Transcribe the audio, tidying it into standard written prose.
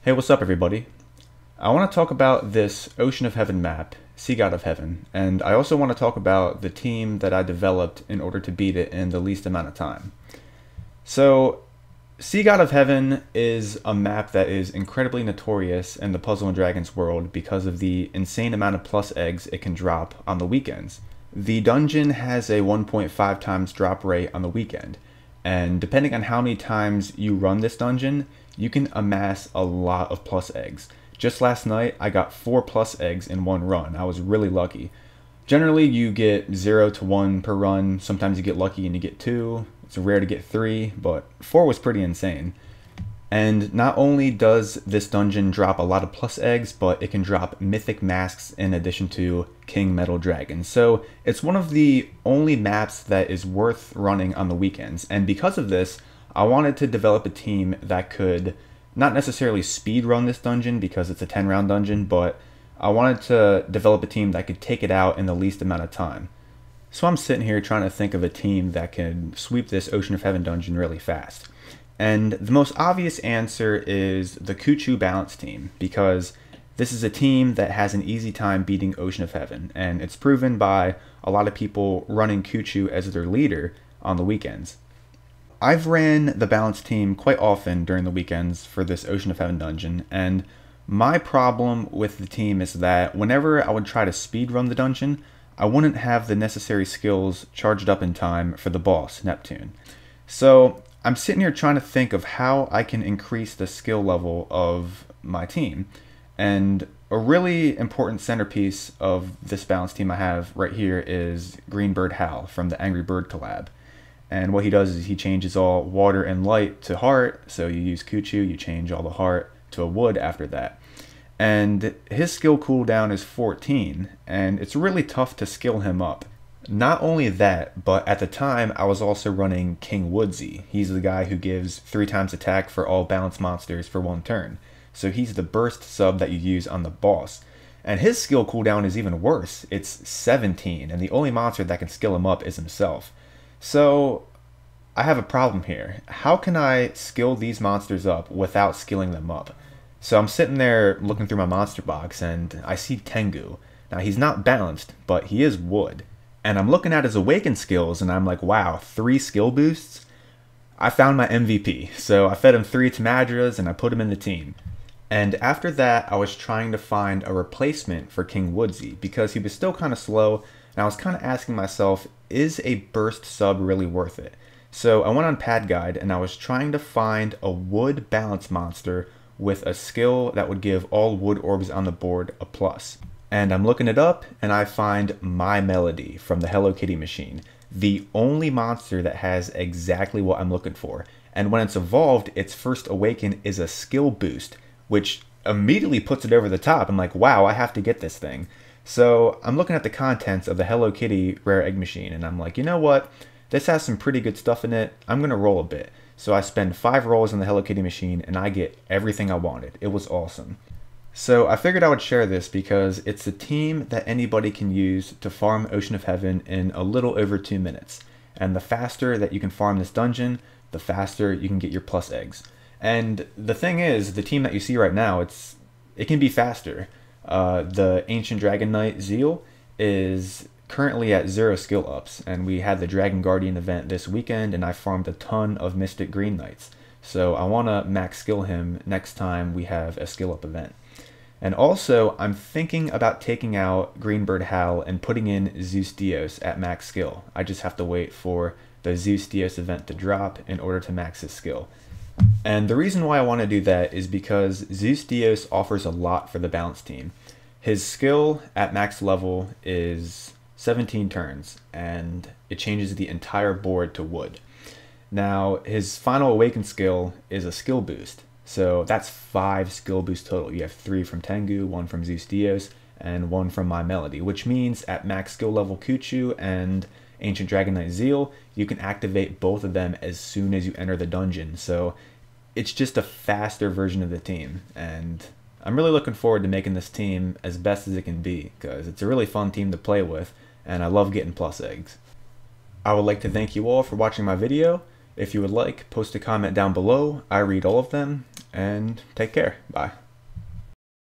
Hey, what's up everybody? I want to talk about this Ocean of Heaven map, Sea God of Heaven, and I also want to talk about the team that I developed in order to beat it in the least amount of time. So, Sea God of Heaven is a map that is incredibly notorious in the Puzzle & Dragons world because of the insane amount of plus eggs it can drop on the weekends. The dungeon has a 1.5 times drop rate on the weekend, and depending on how many times you run this dungeon, you can amass a lot of plus eggs. Just last night, I got 4 plus eggs in one run. I was really lucky. Generally, you get 0 to 1 per run. Sometimes you get lucky and you get 2. It's rare to get 3, but 4 was pretty insane. And not only does this dungeon drop a lot of plus eggs, but it can drop mythic masks in addition to King Metal Dragon. So it's one of the only maps that is worth running on the weekends. And because of this, I wanted to develop a team that could not necessarily speed run this dungeon because it's a 10-round dungeon, but I wanted to develop a team that could take it out in the least amount of time. So I'm sitting here trying to think of a team that can sweep this Ocean of Heaven dungeon really fast. And the most obvious answer is the Kuchu balance team, because this is a team that has an easy time beating Ocean of Heaven, and it's proven by a lot of people running Kuchu as their leader on the weekends. I've ran the balance team quite often during the weekends for this Ocean of Heaven dungeon, and my problem with the team is that whenever I would try to speed run the dungeon, I wouldn't have the necessary skills charged up in time for the boss, Neptune. So I'm sitting here trying to think of how I can increase the skill level of my team, and a really important centerpiece of this balance team I have right here is Greenbird Hal from the Angry Bird collab. And what he does is he changes all water and light to heart. So you use Kuchu, you change all the heart to a wood after that. And his skill cooldown is 14, and it's really tough to skill him up. Not only that, but at the time I was also running King Woodsie. He's the guy who gives 3 times attack for all balanced monsters for 1 turn. So he's the burst sub that you use on the boss. And his skill cooldown is even worse. It's 17, and the only monster that can skill him up is himself. So I have a problem here. How can I skill these monsters up without skilling them up? So I'm sitting there looking through my monster box and I see Tengu. Now he's not balanced, but he is wood. And I'm looking at his awakened skills and I'm like, wow, 3 skill boosts? I found my MVP. So I fed him 3 Tamadras and I put him in the team. And after that, I was trying to find a replacement for King Woodsie because he was still kind of slow. And I was kind of asking myself, is a burst sub really worth it? So I went on Pad Guide and I was trying to find a wood balance monster with a skill that would give all wood orbs on the board a plus. And I'm looking it up and I find My Melody from the Hello Kitty machine, the only monster that has exactly what I'm looking for. And when it's evolved, its first awaken is a skill boost, which immediately puts it over the top. I'm like, wow, I have to get this thing. So I'm looking at the contents of the Hello Kitty rare egg machine and I'm like, you know what? This has some pretty good stuff in it. I'm going to roll a bit. So I spend 5 rolls in the Hello Kitty machine and I get everything I wanted. It was awesome. So I figured I would share this because it's a team that anybody can use to farm Ocean of Heaven in a little over 2 minutes. And the faster that you can farm this dungeon, the faster you can get your plus eggs. And the thing is, the team that you see right now, it can be faster. The Ancient Dragon Knight Zeal is currently at 0 skill ups, and we had the Dragon Guardian event this weekend, and I farmed a ton of Mystic Green Knights. So I want to max skill him next time we have a skill up event. And also, I'm thinking about taking out Greenbird Hal and putting in Zeus Dios at max skill. I just have to wait for the Zeus Dios event to drop in order to max his skill. And the reason why I want to do that is because Zeus Dios offers a lot for the balance team. His skill at max level is 17 turns, and it changes the entire board to wood. Now, his final awakened skill is a skill boost. So that's 5 skill boosts total. You have 3 from Tengu, 1 from Zeus Dios, and 1 from My Melody, which means at max skill level Kuchu and Ancient Dragon Knight Zeal, you can activate both of them as soon as you enter the dungeon. So it's just a faster version of the team, and I'm really looking forward to making this team as best as it can be, because it's a really fun team to play with, and I love getting plus eggs. I would like to thank you all for watching my video. If you would like, post a comment down below. I read all of them. and take care. Bye.